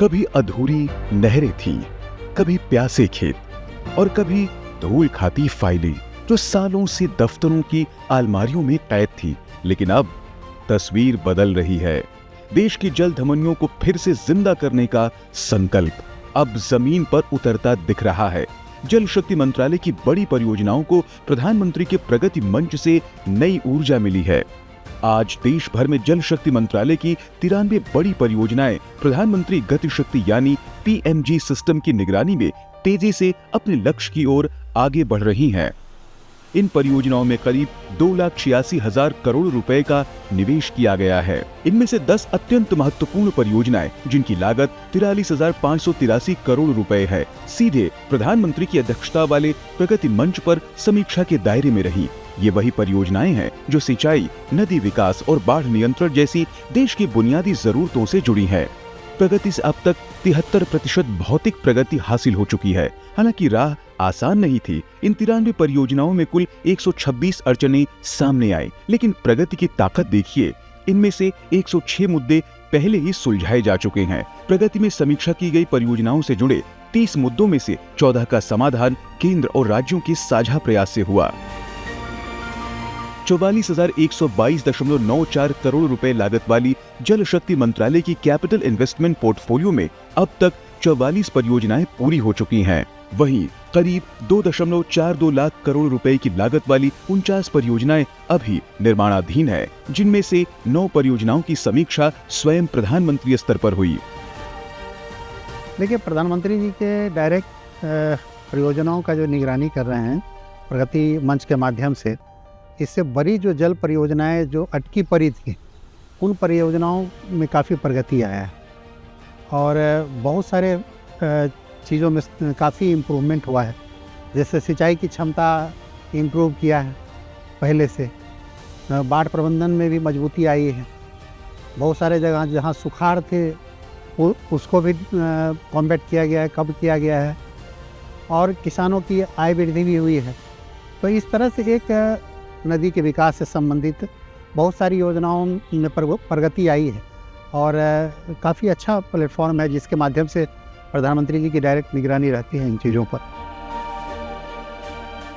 कभी अधूरी नहरें थीं, कभी प्यासे खेत और कभी धूल खाती फाइलें जो सालों से दफ्तरों की अलमारियों में कैद थी। लेकिन अब तस्वीर बदल रही है। देश की जल धमनियों को फिर से जिंदा करने का संकल्प अब जमीन पर उतरता दिख रहा है। जल शक्ति मंत्रालय की बड़ी परियोजनाओं को प्रधानमंत्री के प्रगति मंच से नई ऊर्जा मिली है। आज देश भर में जल शक्ति मंत्रालय की 93 बड़ी परियोजनाएं प्रधानमंत्री गति शक्ति यानी PMG सिस्टम की निगरानी में तेजी से अपने लक्ष्य की ओर आगे बढ़ रही हैं। इन परियोजनाओं में करीब 2,86,000 करोड़ रुपए का निवेश किया गया है। इनमें से 10 अत्यंत महत्वपूर्ण परियोजनाएं जिनकी लागत 43,583 करोड़ रुपए है, सीधे प्रधानमंत्री की अध्यक्षता वाले प्रगति मंच पर समीक्षा के दायरे में रही। ये वही परियोजनाएं हैं जो सिंचाई, नदी विकास और बाढ़ नियंत्रण जैसी देश की बुनियादी जरूरतों से जुड़ी हैं। प्रगति से अब तक 73% भौतिक प्रगति हासिल हो चुकी है। हालांकि राह आसान नहीं थी। इन 93 परियोजनाओं में कुल 126 अड़चनें सामने आई, लेकिन प्रगति की ताकत देखिए। इनमें से 106 मुद्दे पहले ही सुलझाए जा चुके हैं। प्रगति में समीक्षा की गई परियोजनाओं से जुड़े 30 मुद्दों में से 14 का समाधान केंद्र और राज्यों के साझा प्रयास से हुआ। 44,122.94 करोड़ रुपए लागत वाली जल शक्ति मंत्रालय की कैपिटल इन्वेस्टमेंट पोर्टफोलियो में अब तक 44 परियोजनाएं पूरी हो चुकी हैं। वहीं करीब 2.42 लाख करोड़ रुपए की लागत वाली 49 परियोजनाएं अभी निर्माणाधीन है, जिनमें से 9 परियोजनाओं की समीक्षा स्वयं प्रधानमंत्री स्तर पर हुई। देखिए, प्रधानमंत्री जी के डायरेक्ट परियोजनाओं का जो निगरानी कर रहे हैं प्रगति मंच के माध्यम से, इससे बड़ी जो जल परियोजनाएं जो अटकी पड़ी थी, उन परियोजनाओं में काफ़ी प्रगति आया है और बहुत सारे चीज़ों में काफ़ी इम्प्रूवमेंट हुआ है। जैसे सिंचाई की क्षमता इम्प्रूव किया है पहले से, बाढ़ प्रबंधन में भी मजबूती आई है। बहुत सारे जगह जहाँ सुखाड़ थे उसको भी कॉम्बैट किया गया है, कम किया गया है और किसानों की आय वृद्धि भी हुई है। तो इस तरह से एक नदी के विकास से संबंधित बहुत सारी योजनाओं में प्रगति आई है और काफ़ी अच्छा प्लेटफॉर्म है जिसके माध्यम से प्रधानमंत्री जी की डायरेक्ट निगरानी रहती है इन चीज़ों पर।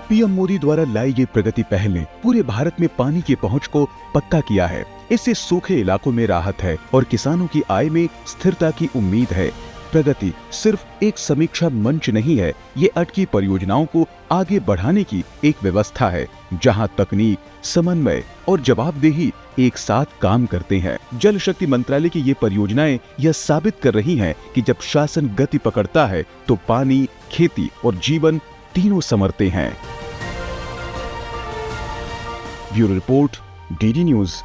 पीएम मोदी द्वारा लाई गई प्रगति पहल ने पूरे भारत में पानी की पहुंच को पक्का किया है। इससे सूखे इलाकों में राहत है और किसानों की आय में स्थिरता की उम्मीद है। प्रगति सिर्फ एक समीक्षा मंच नहीं है, ये अटकी परियोजनाओं को आगे बढ़ाने की एक व्यवस्था है, जहां तकनीक, समन्वय और जवाबदेही एक साथ काम करते हैं। जल शक्ति मंत्रालय की ये परियोजनाएं यह साबित कर रही हैं कि जब शासन गति पकड़ता है तो पानी, खेती और जीवन तीनों संवरते हैं। Bureau report, DD news.